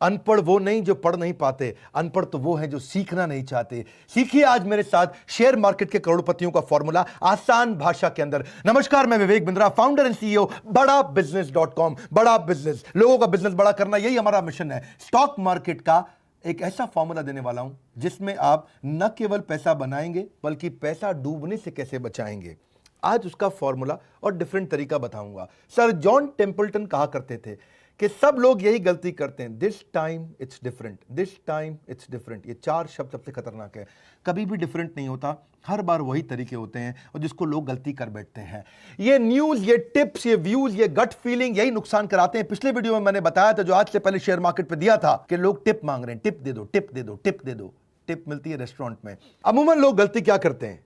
अनपढ़ वो नहीं जो पढ़ नहीं पाते, अनपढ़ तो वो हैं जो सीखना नहीं चाहते। सीखिए आज मेरे साथ शेयर मार्केट के करोड़पतियों का फॉर्मूला आसान भाषा के अंदर। नमस्कार, मैं Vivek Bindra, founder and CEO बड़ा बिजनेस.com। बड़ा बिजनेस, लोगों का बिजनेस बड़ा करना, यही हमारा मिशन है। स्टॉक मार्केट का एक ऐसा फॉर्मूला देने वाला हूं जिसमें आप न केवल पैसा बनाएंगे बल्कि पैसा डूबने से कैसे बचाएंगे। आज उसका फॉर्मूला और डिफरेंट तरीका बताऊंगा। सर जॉन टेम्पल्टन कहा करते थे कि सब लोग यही गलती करते हैं, this time it's different, this time it's different. ये 4 शब्द सबसे खतरनाक है। कभी भी डिफरेंट नहीं होता, हर बार वही तरीके होते हैं और जिसको लोग गलती कर बैठते हैं। ये न्यूज, ये टिप्स, ये व्यूज, ये गट फीलिंग यही नुकसान कराते हैं। पिछले वीडियो में मैंने बताया था, जो आज से पहले शेयर मार्केट पे दिया था, कि लोग टिप मांग रहे हैं, टिप दे दो, टिप दे दो, टिप दे दो। टिप मिलती है रेस्टोरेंट में। अमूमन लोग गलती क्या करते हैं,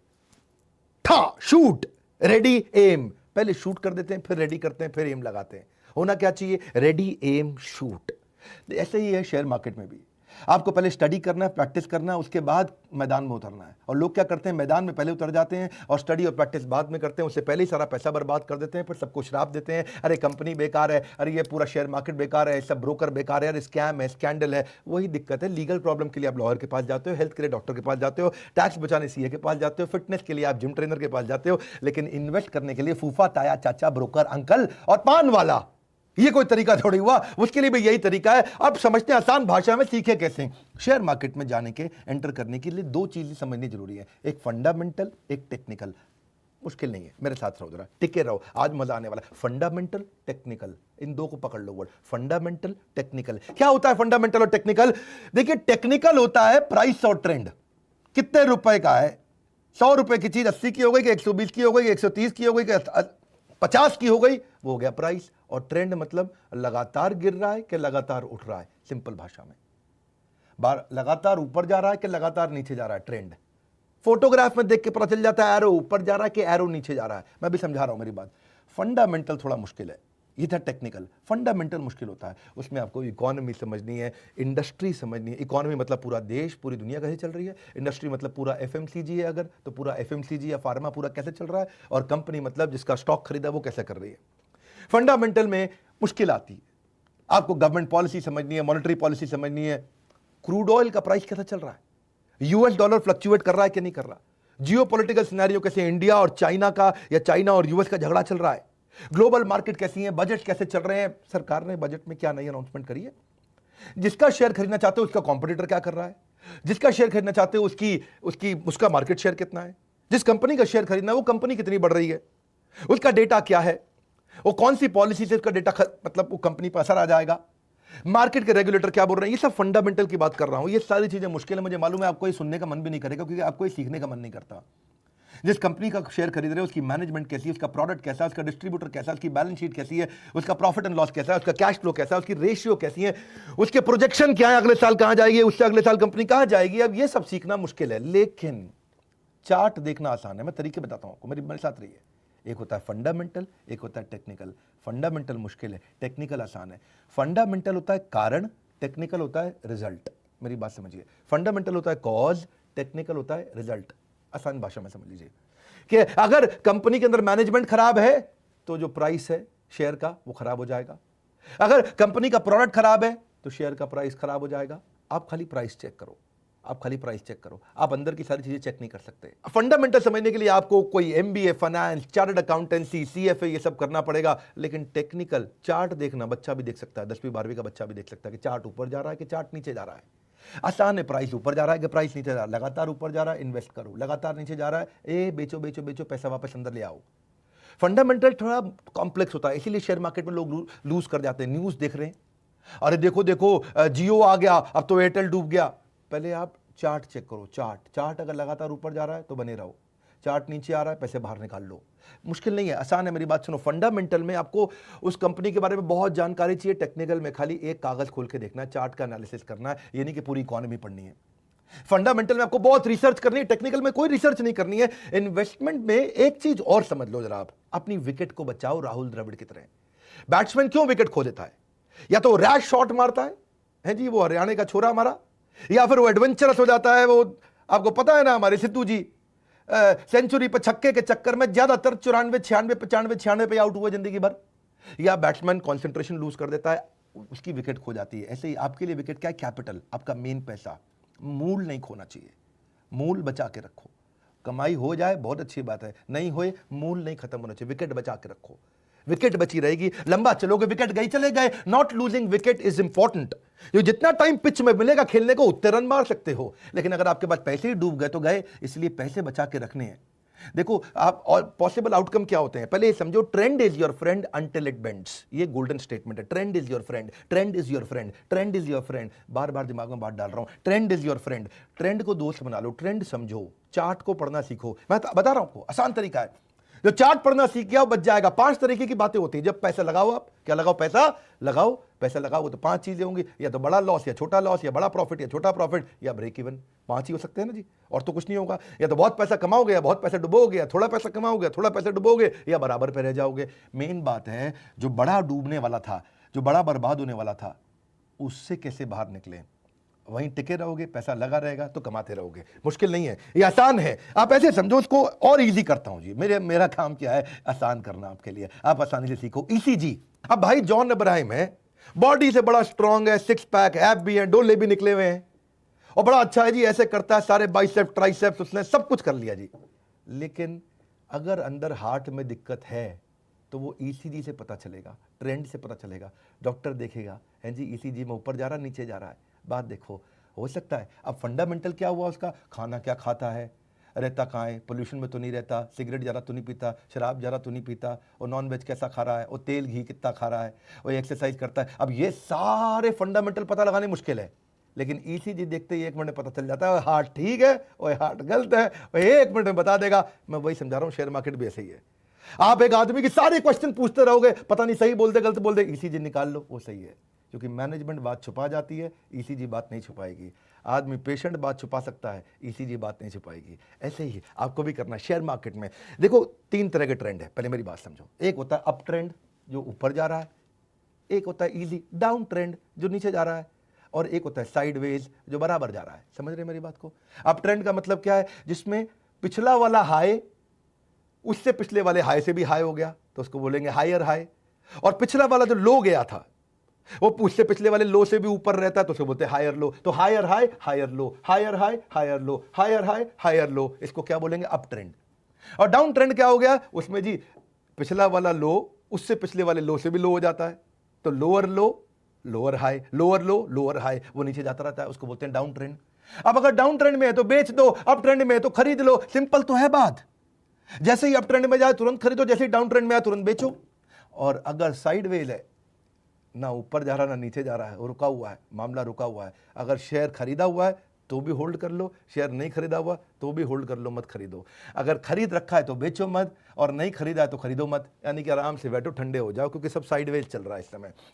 ठा शूट रेडी एम, पहले शूट कर देते हैं, फिर रेडी करते हैं, फिर एम लगाते हैं। होना क्या चाहिए, रेडी एम शूट। ऐसे ही है शेयर मार्केट में भी। आपको पहले स्टडी करना है, प्रैक्टिस करना है, उसके बाद मैदान में उतरना है। और लोग क्या करते हैं, मैदान में पहले उतर जाते हैं और स्टडी और प्रैक्टिस बाद में करते हैं। उससे पहले ही सारा पैसा बर्बाद कर देते हैं, फिर सबको श्राप देते हैं, अरे कंपनी बेकार है, अरे ये पूरा शेयर मार्केट बेकार है, सब ब्रोकर बेकार है, अरे स्कैम है, स्कैंडल है। वही दिक्कत है। लीगल प्रॉब्लम के लिए आप लॉयर के पास जाते हो, हेल्थ के लिए डॉक्टर के पास जाते हो, टैक्स बचाने सीए के पास जाते हो, फिटनेस के लिए आप जिम ट्रेनर के पास जाते हो, लेकिन इन्वेस्ट करने के लिए फूफा, ताया, चाचा, ब्रोकर, अंकल और पान वाला, ये कोई तरीका थोड़ी हुआ। उसके लिए भी यही तरीका है। अब समझते हैं आसान भाषा में, सीखे कैसे। शेयर मार्केट में जाने के, एंटर करने के लिए 2 चीजें समझनी जरूरी है, एक फंडामेंटल, एक टेक्निकल। मुश्किल नहीं है, मेरे साथ रहो जरा, टिके रहो, आज मजा आने वाला है। फंडामेंटल, टेक्निकल, इन 2 को पकड़ लो वर्ड, फंडामेंटल, टेक्निकल। क्या होता है फंडामेंटल और टेक्निकल? देखिए, टेक्निकल होता है प्राइस और ट्रेंड, कितने रुपए का है। 100 रुपए की चीज 80 की हो गई कि 120 की हो गई, 130 की हो गई कि 50 की हो गई, वो हो गया प्राइस। और ट्रेंड मतलब लगातार गिर रहा है कि लगातार उठ रहा है। सिंपल भाषा में, लगातार ऊपर जा रहा है कि लगातार नीचे जा रहा है। ट्रेंड फोटोग्राफ में देख के पता चल जाता है, एरो ऊपर जा रहा है कि एरो नीचे जा रहा है। मैं भी समझा रहा हूं मेरी बात। फंडामेंटल थोड़ा मुश्किल है, ये था टेक्निकल। फंडामेंटल मुश्किल होता है, उसमें आपको इकोनॉमी समझनी है, इंडस्ट्री समझनी है। इकोनॉमी मतलब पूरा देश, पूरी दुनिया कैसे चल रही है। इंडस्ट्री मतलब पूरा एफएमसीजी है अगर, तो पूरा एफएमसीजी या फार्मा पूरा कैसे चल रहा है। और कंपनी मतलब जिसका स्टॉक खरीदा वो कैसे कर रही है। फंडामेंटल में मुश्किल आती है, आपको गवर्नमेंट पॉलिसी समझनी है, मॉनेटरी पॉलिसी समझनी है। क्रूड ऑयल का प्राइस कैसा चल रहा है, यूएस डॉलर फ्लक्चुएट कर रहा है कि नहीं कर रहा, जियोपॉलिटिकल सिनेरियो कैसे, इंडिया और चाइना का या चाइना और यूएस का झगड़ा चल रहा है, ग्लोबल मार्केट कैसी है, बजट कैसे चल रहे हैं, सरकार ने बजट में क्या नई अनाउंसमेंट करी है, जिसका शेयर खरीदना चाहते हो उसका कॉम्पिटिटर क्या कर रहा है, जिसका शेयर खरीदना चाहते हो उसका मार्केट शेयर कितना है, जिस कंपनी का शेयर खरीदना है वो कंपनी कितनी बढ़ रही है, उसका डेटा क्या है, वो कौन सी पॉलिसी से उसका डेटा मतलब वो कंपनी पर असर आ जाएगा, मार्केट के रेगुलेटर क्या बोल रहे हैं। ये सब फंडामेंटल की बात कर रहा हूं। ये सारी चीजें मुश्किल है, मुझे मालूम है, आपको ये सुनने का मन भी नहीं करेगा क्योंकि आपको ये सीखने का मन नहीं करता। जिस कंपनी का शेयर खरीद रहे हो उसकी मैनेजमेंट कैसी है, उसका प्रोडक्ट कैसा है, उसका डिस्ट्रीब्यूटर कैसा है, उसकी बैलेंस शीट कैसी है, उसका प्रॉफिट एंड लॉस कैसा है, उसका कैश फ्लो कैसा है, उसकी रेशियो कैसी है, उसके प्रोजेक्शन क्या है, अगले साल कहां जाएगी, उससे अगले साल कंपनी कहां जाएगी। अब ये सब सीखना मुश्किल है, लेकिन चार्ट देखना आसान है। मैं तरीके बताता हूं आपको, मेरे साथ रहिए। एक होता है फंडामेंटल, एक होता है टेक्निकल। फंडामेंटल मुश्किल है, टेक्निकल आसान है। फंडामेंटल होता है कारण, टेक्निकल होता है रिजल्ट। मेरी बात समझिए, फंडामेंटल होता है कॉज, टेक्निकल होता है रिजल्ट। आसान भाषा में समझ लीजिए कि अगर कंपनी के अंदर मैनेजमेंट खराब है तो जो प्राइस है शेयर का वो खराब हो जाएगा। अगर कंपनी का प्रोडक्ट खराब है तो शेयर का प्राइस खराब हो जाएगा। आप खाली प्राइस चेक करो, आप खाली प्राइस चेक करो, आप अंदर की सारी चीजें चेक नहीं कर सकते। फंडामेंटल समझने के लिए आपको कोई MBA, finance, chartered accountancy, CFA ये सब करना पड़ेगा। लेकिन टेक्निकल चार्ट देखना बच्चा भी देख सकता है, 10वीं 12वीं का बच्चा भी देख सकता है कि चार्ट ऊपर जा रहा है कि चार्ट नीचे जा रहा है। आसान है, प्राइस ऊपर जा रहा है कि प्राइस नीचे जा रहा है। लगातार ऊपर जा रहा है, इन्वेस्ट करो, लगातार नीचे जा रहा है, ए बेचो बेचो बेचो, पैसा वापस अंदर ले आओ। फंडामेंटल थोड़ा कॉम्प्लेक्स होता है, इसीलिए शेयर मार्केट में लोग लूज कर जाते हैं। न्यूज देख रहे हैं, अरे देखो देखो जियो आ गया, अब तो एयरटेल डूब गया। पहले आप चार्ट चेक करो, चार्ट अगर लगातार ऊपर जा रहा है तो बने रहो, चार्ट नीचे आ रहा है पैसे बाहर निकाल लो। मुश्किल नहीं है, आसान है, मेरी बात सुनो। फंडामेंटल में आपको उस कंपनी के बारे में बहुत जानकारी चाहिए, टेक्निकल में खाली एक कागज खोल के देखना है, चार्ट का एनालिसिस करना है, ये नहीं कि पूरी इकोनॉमी पढ़नी है। फंडामेंटल में आपको बहुत रिसर्च करनी है, टेक्निकल में कोई रिसर्च नहीं करनी है। इन्वेस्टमेंट में एक चीज और समझ लो जरा, आप अपनी विकेट को बचाओ राहुल द्रविड़ की तरह। बैट्समैन क्यों विकेट खो देता है? या तो रैश शॉट मारता है जी, वो हरियाणा का छोरा हमारा, या फिर वो एडवेंचरस हो जाता है। वो आपको पता है ना, हमारे सिद्धू जी सेंचुरी पर छक्के के चक्कर में ज्यादातर 94, 96, 95, 96 पे आउट हुए जिंदगी भर। या बैट्समैन कंसंट्रेशन लूज कर देता है, उसकी विकेट खो जाती है। ऐसे ही आपके लिए विकेट क्या है? कैपिटल, आपका मेन पैसा। मूल नहीं खोना चाहिए, मूल बचा के रखो। कमाई हो जाए बहुत अच्छी बात है, नहीं होए मूल नहीं खत्म होना चाहिए, विकेट बचा के रखो। विकेट बची रहेगी, लंबा चलोगे, विकेट गई चले गए। Not losing wicket is important. जो जितना टाइम पिच में मिलेगा खेलने को उतने रन मार सकते हो, लेकिन अगर आपके पास पैसे ही डूब गए तो गए, इसलिए पैसे बचा के रखने हैं। देखो आप, और पॉसिबल आउटकम क्या होते हैं पहले ये समझो। Trend is your friend until it bends, ये गोल्डन स्टेटमेंट है। Trend is your friend, trend is your friend, trend is your friend. बार बार दिमाग में बात डाल रहा हूं, trend is your friend. Trend को दोस्त बना लो, ट्रेंड समझो, चार्ट को पढ़ना सीखो। मैं बता रहा हूं आपको, आसान तरीका है। जो चार्ट पढ़ना सीख गया वो बच जाएगा। 5 तरीके की बातें होती हैं। जब पैसा लगाओ, आप क्या लगाओ? पैसा लगाओ। पैसा लगाओ तो 5 चीजें होंगी, या तो बड़ा लॉस या छोटा लॉस, या बड़ा प्रॉफिट या छोटा प्रॉफिट, या ब्रेक इवन। 5 ही हो सकते हैं ना जी, और तो कुछ नहीं होगा। या तो बहुत पैसा कमाओगे, या बहुत पैसा डुबोगे, या थोड़ा पैसा कमाओगे, थोड़ा पैसा डुबोगे, या बराबर पे रह जाओगे। मेन बात है, जो बड़ा डूबने वाला था, जो बड़ा बर्बाद होने वाला था, उससे कैसे बाहर निकले। वहीं टिके रहोगे, पैसा लगा रहेगा तो कमाते रहोगे। मुश्किल नहीं है, ये आसान है। आप ऐसे समझो, उसको और इजी करता हूं जी। मेरा काम क्या है? आसान करना आपके लिए। आप आसानी से सीखो। ईसीजी। अब भाई जॉन इब्राहिम है, बॉडी से बड़ा स्ट्रांग है, 6 पैक, एब भी है, डोले भी निकले हुए हैं, और बड़ा अच्छा है जी, ऐसे करता है, सारे बाइसेप ट्राइसेप्स उसने सब कुछ कर लिया जी। लेकिन अगर अंदर हार्ट में दिक्कत है तो वो ईसीजी से पता चलेगा, ट्रेंड से पता चलेगा। डॉक्टर देखेगा, है जी ईसीजी में ऊपर जा रहा है, नीचे जा रहा है। बात देखो, हो सकता है। अब फंडामेंटल क्या हुआ उसका? खाना क्या खाता है, रहता कहाँ है, पोल्यूशन में तो नहीं रहता, सिगरेट ज़्यादा तो नहीं पीता, शराब ज़्यादा तो नहीं पीता, और नॉन वेज कैसा खा रहा है, और तेल घी कितना खा रहा है, और एक्सरसाइज करता है। अब ये सारे फंडामेंटल पता लगाने मुश्किल है, लेकिन ईसीजी देखते ही 1 मिनट में पता चल जाता है। हार्ट ठीक है और हार्ट गलत है, और 1 मिनट में बता देगा। मैं वही समझा रहा हूँ, शेयर मार्केट भी ऐसे ही है। आप एक आदमी की सारे क्वेश्चन पूछते रहोगे, पता नहीं सही बोल दे गलत बोल दे, ईसीजी निकाल लो, वो सही है। क्योंकि मैनेजमेंट बात छुपा जाती है, ईसीजी बात नहीं छुपाएगी। आदमी पेशेंट बात छुपा सकता है, ईसीजी बात नहीं छुपाएगी। ऐसे ही आपको भी करना है शेयर मार्केट में। देखो 3 तरह के ट्रेंड है, पहले मेरी बात समझो। एक होता है अप ट्रेंड जो ऊपर जा रहा है, एक होता है इजी डाउन ट्रेंड जो नीचे जा रहा है, और एक होता है साइडवेज जो बराबर जा रहा है। समझ रहे मेरी बात को? अप ट्रेंड का मतलब क्या है? जिसमें पिछला वाला हाई उससे पिछले वाले हाई से भी हाई हो गया तो उसको बोलेंगे हायर हाई, और पिछला वाला जो लो गया था वो उससे पिछले वाले लो से भी ऊपर रहता है तो उसको बोलते हैं हायर लो। तो higher high higher low, higher high higher low, higher high higher low, इसको क्या बोलेंगे? Up trend. और डाउन ट्रेंड क्या हो गया? उसमें जी पिछला वाला लो उससे पिछले वाले लो से भी लो हो जाता है, तो लोअर लो लोअर हाई, लोअर लो लोअर हाई, वो नीचे जाता रहता है, उसको बोलते हैं डाउन ट्रेंड। अब अगर डाउन ट्रेंड में है तो बेच दो, अप ट्रेंड में है तो खरीद लो। सिंपल तो है बात। जैसे ही अप ट्रेंड में जाए तुरंत खरीदो, जैसे ही डाउन ट्रेंड में आए तुरंत बेचो। और अगर साइडवेज है, ना ऊपर जा रहा ना नीचे जा रहा है, वो रुका हुआ है, मामला रुका हुआ है। अगर शेयर खरीदा हुआ है तो भी होल्ड कर लो, शेयर नहीं खरीदा हुआ तो भी होल्ड कर लो, मत खरीदो। अगर खरीद रखा है तो बेचो मत, और नहीं खरीदा है तो खरीदो मत। यानी कि आराम से बैठो, ठंडे हो जाओ, क्योंकि सब साइडवेज चल रहा है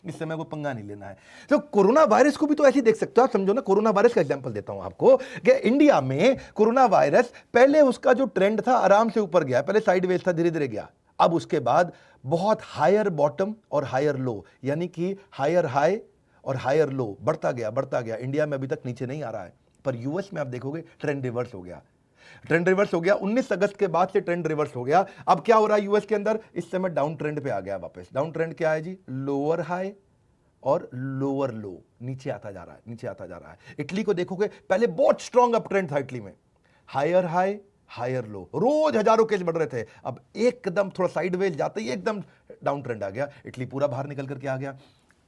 इस समय कोई पंगा नहीं लेना है। तो कोरोना वायरस को भी तो ऐसे ही देख सकते हो आप। समझो ना, कोरोना वायरस का एग्जांपल देता हूं आपको कि इंडिया में कोरोना वायरस पहले उसका जो ट्रेंड था आराम से ऊपर गया, पहले साइडवेज था, धीरे धीरे गया। अब उसके बाद बहुत हायर बॉटम और हायर लो, यानी कि हायर हाई और हायर लो, बढ़ता गया। इंडिया में अभी तक नीचे नहीं आ रहा है, पर यूएस में आप देखोगे ट्रेंड रिवर्स हो गया। ट्रेंड रिवर्स हो गया 19 अगस्त के बाद से, ट्रेंड रिवर्स हो गया। अब क्या हो रहा है यूएस के अंदर? इस समय डाउन ट्रेंड पे आ गया वापस। डाउन ट्रेंड क्या है जी? लोअर हाई और लोअर लो, नीचे आता जा रहा है। इटली को देखोगे, पहले बहुत स्ट्रॉन्ग अप ट्रेंड था इटली में, हायर हाई हायर लो, रोज हजारों केस बढ़ रहे थे। अब एकदम थोड़ा साइडवेज जाते ही एकदम डाउन ट्रेंड आ गया, इटली पूरा बाहर निकल करके आ गया।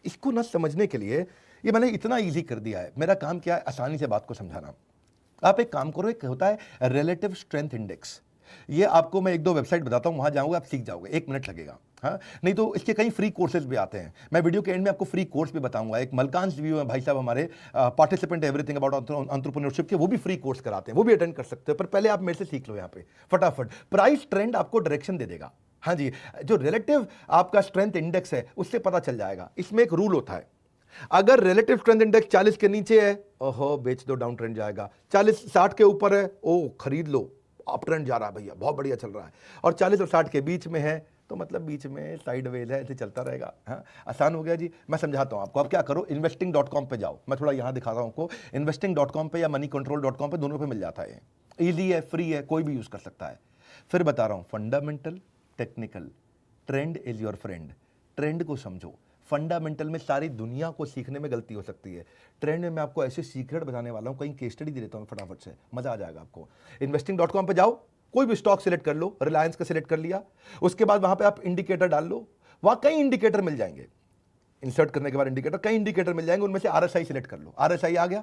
इसको ना समझने के लिए ये मैंने इतना इजी कर दिया है। मेरा काम क्या है? आसानी से बात को समझाना। आप एक काम करो, एक होता है रिलेटिव स्ट्रेंथ इंडेक्स। ये आपको मैं 1-2 वेबसाइट बताता हूं, वहां जाओगे आप सीख जाओगे, 1 मिनट लगेगा। हाँ, नहीं तो इसके कई फ्री कोर्सेज भी आते हैं। मैं वीडियो के एंड में आपको फ्री कोर्स भी बताऊंगा। एक मलकांश व्यू है भाई साहब हमारे, पार्टिसिपेंट एवरीथिंग अबाउट एंटरप्रेन्योरशिप के, वो भी फ्री कोर्स कराते हैं, वो भी अटेंड कर सकते हो। पर पहले आप मेरे से सीख लो यहाँ पे फटाफट। प्राइस ट्रेंड आपको डायरेक्शन दे देगा। हाँ जी, जो रिलेटिव आपका स्ट्रेंथ इंडेक्स है उससे पता चल जाएगा। इसमें एक रूल होता है, अगर रिलेटिव स्ट्रेंथ इंडेक्स 40 के नीचे है, ओहो बेच दो, डाउन ट्रेंड जाएगा। 60 के ऊपर है, ओ खरीद लो, अप ट्रेंड जा रहा है भैया, बहुत बढ़िया चल रहा है। और 40 और 60 के बीच में है तो मतलब बीच में साइडवेज है, ऐसे चलता रहेगा। हाँ, आसान हो गया जी। मैं समझाता हूं आपको। अब क्या करो, investing.com पे जाओ। मैं थोड़ा यहां दिखाता हूं आपको। investing.com पे या moneycontrol.com पे, दोनों पे मिल जाता है। ईजी है, फ्री है, कोई भी यूज कर सकता है। फिर बता रहा हूं, fundamental, technical, trend is your friend. Trend को समझो, फंडामेंटल में सारी दुनिया को सीखने में गलती हो सकती है। ट्रेंड में मैं आपको ऐसे सीक्रेट बताने वाला हूं, कहीं केस स्टडी दे देता हूं फटाफट से, मजा आ जाएगा आपको। investing.com पे जाओ, कोई भी स्टॉक सिलेक्ट कर लो, रिलायंस का सिलेक्ट कर लिया, उसके बाद वहां पे आप इंडिकेटर डाल लो, वहां कई इंडिकेटर मिल जाएंगे। इंसर्ट करने के बाद इंडिकेटर, कई इंडिकेटर मिल जाएंगे, उनमें से RSI सिलेक्ट कर लो। RSI आ गया,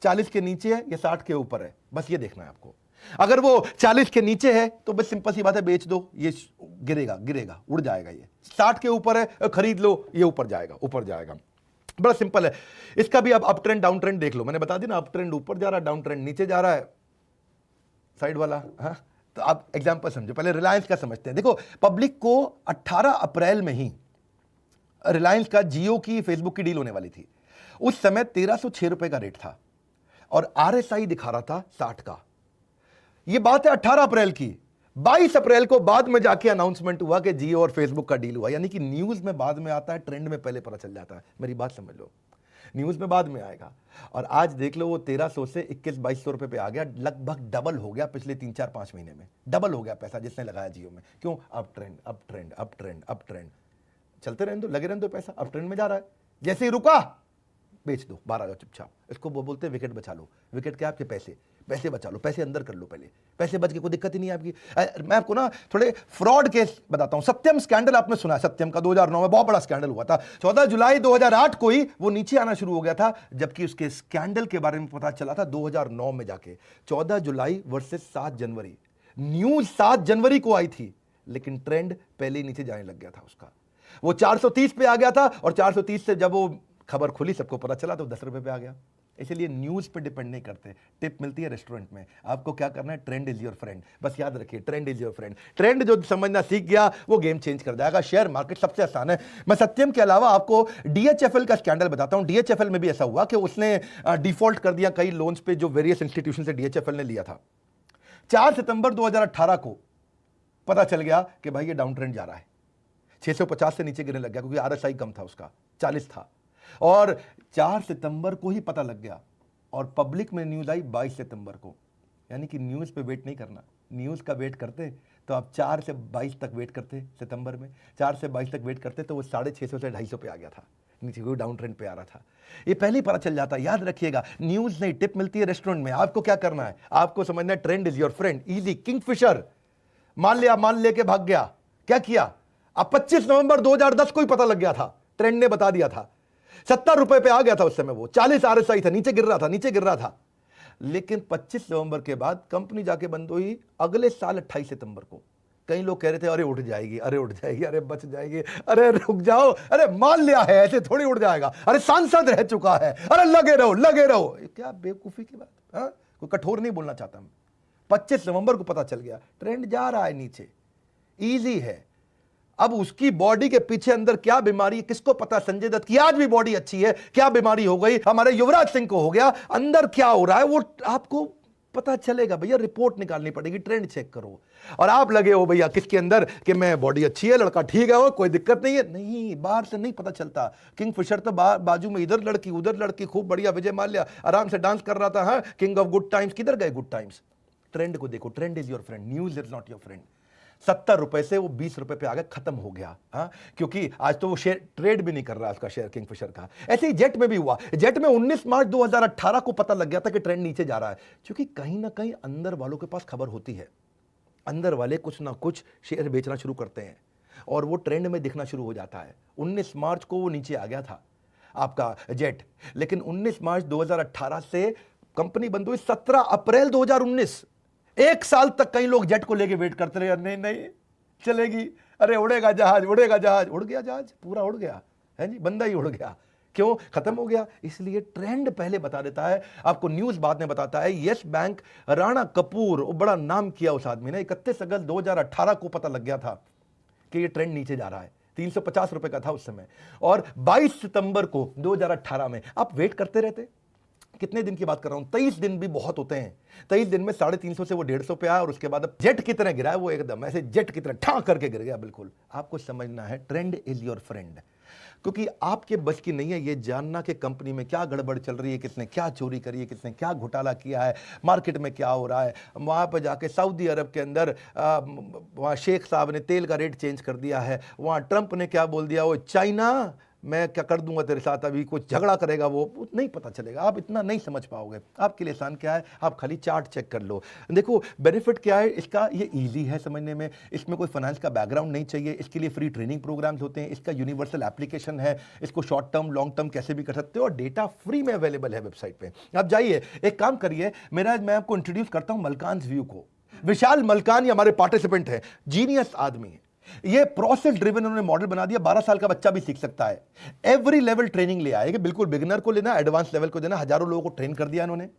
40 के नीचे है या 60 के ऊपर है, बस ये देखना है आपको। अगर वो 40 के नीचे है तो बस सिंपल सी बात है, बेच दो, ये गिरेगा गिरेगा उड़ जाएगा। ये 60 के ऊपर है, खरीद लो, ये ऊपर जाएगा ऊपर जाएगा। बड़ा सिंपल है। इसका भी आप अप ट्रेंड डाउन ट्रेंड देख लो, मैंने बता दी ना, अप ट्रेंड ऊपर जा रहा है, डाउन ट्रेंड नीचे जा रहा है, साइड वाला। हाँ, तो आप एग्जांपल समझो, पहले रिलायंस का समझते हैं। देखो, पब्लिक को 18 अप्रैल में ही रिलायंस का जियो की फेसबुक की डील होने वाली थी। उस समय 1306 रुपए का रेट था और RSI दिखा रहा था 60 का। यह बात है 18 अप्रैल की। 22 अप्रैल को बाद में जाके अनाउंसमेंट हुआ कि जियो और फेसबुक का डील हुआ। यानी कि न्यूज में बाद में आता है, ट्रेंड में पहले पता चल जाता है। मेरी बात समझ लो, न्यूज में बाद में आएगा। और आज देख लो, वो 1300 से 21-2200 रुपए पे आ गया, लगभग डबल हो गया पिछले 3-4-5 महीने में। डबल हो गया पैसा जिसने लगाया जियो में। क्यों? Up trend up trend up trend up trend, चलते रहने दो, लगे रहने दो, पैसा अप ट्रेंड में जा रहा है। जैसे ही रुका, बेच दो, बाहर आ जाओ चुपचाप। इसको वो बोलते हैं विकेट बचा लो। विकेट क्या? आपके पैसे, पैसे बचा लो, पैसे अंदर कर लो पहले, पैसे बच के कोई दिक्कत ही नहीं है आपकी। मैं आपको ना थोड़े फ्रॉड केस बताता हूं। सत्यम स्कैंडल आपने सुना है? सत्यम का 2009 में बहुत बड़ा स्कैंडल हुआ था। 14 जुलाई 2008 को ही वो नीचे आना शुरू हो गया था, जबकि उसके स्कैंडल के बारे में पता चला था 2009 में जाके। 14 जुलाई वर्सेस 7 जनवरी, न्यूज 7 जनवरी को आई थी, लेकिन ट्रेंड पहले ही नीचे जाने लग गया था उसका। वो 430 पे आ गया था और 430 से जब वो खबर खुली, सबको पता चला, तो 10 रुपए पे आ गया। इसलिए न्यूज पे डिपेंड नहीं करते। टिप मिलती है रेस्टोरेंट में, आपको क्या करना है? Trend is your friend. बस याद रखिए, trend is your friend. Trend जो समझना सीख गया वो गेम चेंज कर जाएगा। शेयर मार्केट सबसे आसान है। मैं सत्यम के अलावा आपको DHFL का स्कैंडल बताता हूं। DHFL में भी ऐसा हुआ कि उसने डिफॉल्ट कर दिया कई लोन्स पे जो वेरियस इंस्टीट्यूशन से DHFL ने लिया था। 4 सितंबर 2018 को पता चल गया कि भाई ये डाउन ट्रेंड जा रहा है। 650 से नीचे गिरने लग गया, क्योंकि RSI कम था, उसका 40 था। और 4 सितंबर को ही पता लग गया और पब्लिक में न्यूज आई 22 सितंबर को। यानी कि न्यूज पे वेट नहीं करना। न्यूज का वेट करते तो आप 4 से 22 तक वेट करते, सितंबर में 4 से 22 तक वेट करते तो वो 650 से 250 पे आ गया था, नीचे कोई डाउन ट्रेंड पे आ रहा था। ये पहले ही पता चल जाता है। याद रखिएगा, न्यूज नहीं, टिप मिलती है रेस्टोरेंट में। आपको क्या करना है? आपको समझना है trend is your friend. Easy, Kingfisher मान लेके भाग गया। क्या किया? अब 25 नवंबर 2010 को ही पता लग गया था, ट्रेंड ने बता दिया था। 70 रुपए पे आ गया था उस समय, वो 40 RSI था, नीचे गिर रहा था। लेकिन 25 नवंबर के बाद कंपनी जाके बंद हुई अगले साल 28 सितंबर को। कई लोग कह रहे थे अरे उठ जाएगी, अरे उठ जाएगी, अरे बच जाएगी, अरे रुक जाओ, अरे मान लिया है, ऐसे थोड़ी उड़ जाएगा, अरे सांसद रह चुका है, अरे लगे रहो। क्या बेवकूफी की बात। हाँ, कोई कठोर नहीं बोलना चाहता मैं। 25 नवंबर को पता चल गया ट्रेंड जा रहा है नीचे। इजी है। अब उसकी बॉडी के पीछे अंदर क्या बीमारी है किसको पता? संजय दत्त की आज भी बॉडी अच्छी है, क्या बीमारी हो गई? हमारे युवराज सिंह को हो गया, अंदर क्या हो रहा है वो आपको पता चलेगा। भैया रिपोर्ट निकालनी पड़ेगी, ट्रेंड चेक करो। और आप लगे हो भैया किसके अंदर कि मैं बॉडी अच्छी है, लड़का ठीक है, कोई दिक्कत नहीं है। नहीं, बाहर से नहीं पता चलता। किंगफिशर तो बाजू में इधर लड़की उधर लड़की, खूब बढ़िया विजय माल्या आराम से डांस कर रहा था। हाँ, किंग ऑफ गुड टाइम्स, किधर गए गुड टाइम्स? ट्रेंड को देखो, trend is your friend, news is not your friend. 70 रुपए से वो 20 रुपए पे आ गया, खत्म हो गया। हाँ, क्योंकि आज तो वो शेयर ट्रेड भी नहीं कर रहा उसका शेयर, किंगफिशर का। ऐसे ही जेट में भी हुआ। जेट में 19 मार्च 2018 को पता लग गया था कि ट्रेंड नीचे जा रहा है, क्योंकि कहीं ना कहीं अंदर वालों के पास खबर होती है। अंदर वाले कुछ ना कुछ शेयर बेचना शुरू करते हैं और वो ट्रेंड में दिखना शुरू हो जाता है। 19 मार्च को वो नीचे आ गया था आपका जेट, लेकिन 19 मार्च 2018 से कंपनी बंद हुई 17 अप्रैल 2019। 1 साल तक कई लोग जेट को लेके वेट करते रहे, नहीं चलेगी, अरे उड़ेगा जहाज, उड़ गया जहाज, पूरा उड़ गया है जी, बंदा ही उड़ गया। क्यों? खत्म हो गया। इसलिए ट्रेंड पहले बता देता है आपको, न्यूज बाद में बताता है। यस बैंक, राणा कपूर, बड़ा नाम किया उस आदमी ने। 31 अगस्त 2018 को पता लग गया था कि ये ट्रेंड नीचे जा रहा है। 350 रुपए का था उस समय। और 22 सितंबर को 2018 में आप वेट करते रहते। कितने दिन की बात कर रहा हूं? 23 दिन भी बहुत होते हैं। 23 दिन में 350 से वो 150 पे आया और उसके बाद अब जेट की तरह गिरा है वो, एकदम ऐसे जेट की तरह ठा करके गिर गया। बिल्कुल आपको समझना है, ट्रेंड इज योर फ्रेंड। क्योंकि आपके बस की नहीं है ये जानना कि कंपनी में क्या गड़बड़ चल रही है, किसने क्या चोरी करी है, किसने क्या घोटाला किया है, मार्केट में क्या हो रहा है। वहाँ पर जाके सऊदी अरब के अंदर वहाँ शेख साहब ने तेल का रेट चेंज कर दिया है, वहाँ ट्रंप ने क्या बोल दिया, वो चाइना मैं क्या कर दूंगा तेरे साथ, अभी कुछ झगड़ा करेगा वो नहीं पता चलेगा, आप इतना नहीं समझ पाओगे। आपके लिए आसान क्या है, आप खाली चार्ट चेक कर लो। देखो बेनिफिट क्या है इसका, ये ईजी है समझने में, इसमें कोई फाइनेंस का बैकग्राउंड नहीं चाहिए, इसके लिए फ्री ट्रेनिंग प्रोग्राम्स होते हैं, इसका यूनिवर्सल एप्लीकेशन है, इसको शॉर्ट टर्म लॉन्ग टर्म कैसे भी कर सकते हो, और डेटा फ्री में अवेलेबल है वेबसाइट पे। आप जाइए, एक काम करिए, मैं आपको इंट्रोड्यूस करता हूं मलकान्स व्यू को। विशाल मलकान ये हमारे पार्टिसिपेंट है, जीनियस आदमी है, ये प्रोसेस ड्रिवन उन्होंने मॉडल बना दिया, 12 साल का बच्चा भी सीख सकता है। एवरी लेवल ट्रेनिंग ले आएगा, बिल्कुल बिगिनर को लेना, एडवांस लेवल को देना, हजारों लोगों को ट्रेन कर दिया इन्होंने।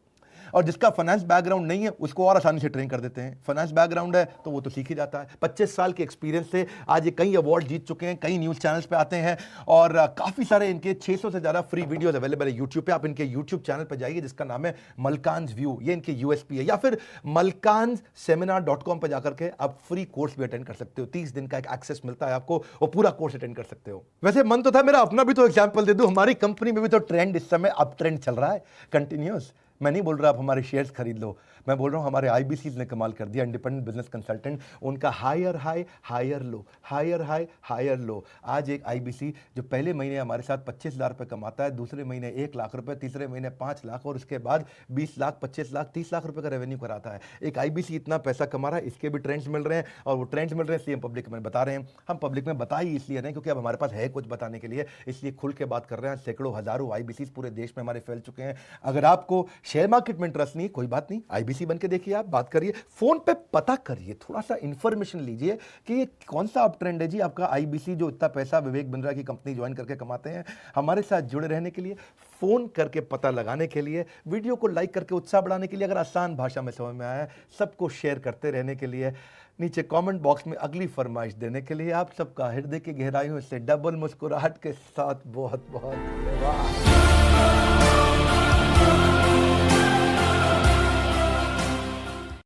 और जिसका फाइनेंस बैकग्राउंड नहीं है उसको और आसानी से ट्रेन कर देते हैं, फाइनेंस बैकग्राउंड है तो वो तो सीख ही जाता है। 25 साल के एक्सपीरियंस से आज ये कई अवार्ड जीत चुके हैं, कई न्यूज़ चैनल्स पे आते हैं, और काफ़ी सारे इनके 600 से ज़्यादा फ्री वीडियोस अवेलेबल है यूट्यूब पे। आप इनके यूट्यूब चैनल पर जाइए जिसका नाम है मलकान्स व्यू, ये इनके यूएसपी है, या फिर malkansSeminar.com पर जाकर के आप फ्री कोर्स भी अटेंड कर सकते हो। 30 दिन का एक एक्सेस मिलता है आपको, वो पूरा कोर्स अटेंड कर सकते हो। वैसे मन तो था मेरा अपना भी तो एग्जाम्पल दे दूं, हमारी कंपनी में भी तो ट्रेंड इस समय अप ट्रेंड चल रहा है कंटिन्यूस। मैं नहीं बोल रहा आप हमारे शेयर्स खरीद लो, मैं बोल रहा हूँ हमारे आईबीसीज ने कमाल कर दिया, इंडिपेंडेंट बिजनेस कंसल्टेंट, उनका higher high higher low, higher high higher low. आज एक आईबीसी जो पहले महीने हमारे साथ 25,000 रुपये कमाता है, दूसरे महीने 1 लाख रुपए, तीसरे महीने 5 लाख, और उसके बाद 20 लाख, 25 लाख, 30 लाख रुपए का रेवेन्यू कराता है। एक आईबीसी इतना पैसा कमा रहा है, इसके भी ट्रेंड्स मिल रहे हैं, और वो ट्रेंड्स मिल रहे हैं इसलिए हम पब्लिक में बता रहे हैं। हम पब्लिक में बता ही इसलिए नहीं क्योंकि अब हमारे पास है कुछ बताने के लिए, इसलिए खुल के बात कर रहे हैं। सैकड़ों हजारों आईबीसी पूरे देश में हमारे फैल चुके हैं। अगर आपको शेयर मार्केट में इंटरेस्ट नहीं, कोई बात नहीं, आईबीसी बन के देखिए, आप बात करिए, फोन पे पता करिए, थोड़ा सा इंफॉर्मेशन लीजिए कि ये कौन सा अप ट्रेंड है जी आपका आईबीसी जो इतना पैसा विवेक बिंद्रा की कंपनी ज्वाइन करके कमाते हैं। हमारे साथ जुड़े रहने के लिए, फोन करके पता लगाने के लिए, वीडियो को लाइक करके उत्साह बढ़ाने के लिए, अगर आसान भाषा में समझ में आया, सबको शेयर करते रहने के लिए, नीचे कमेंट बॉक्स में अगली फरमाइश देने के लिए, आप सबका हृदय की गहराइयों से डबल मुस्कुराहट के साथ बहुत बहुत धन्यवाद।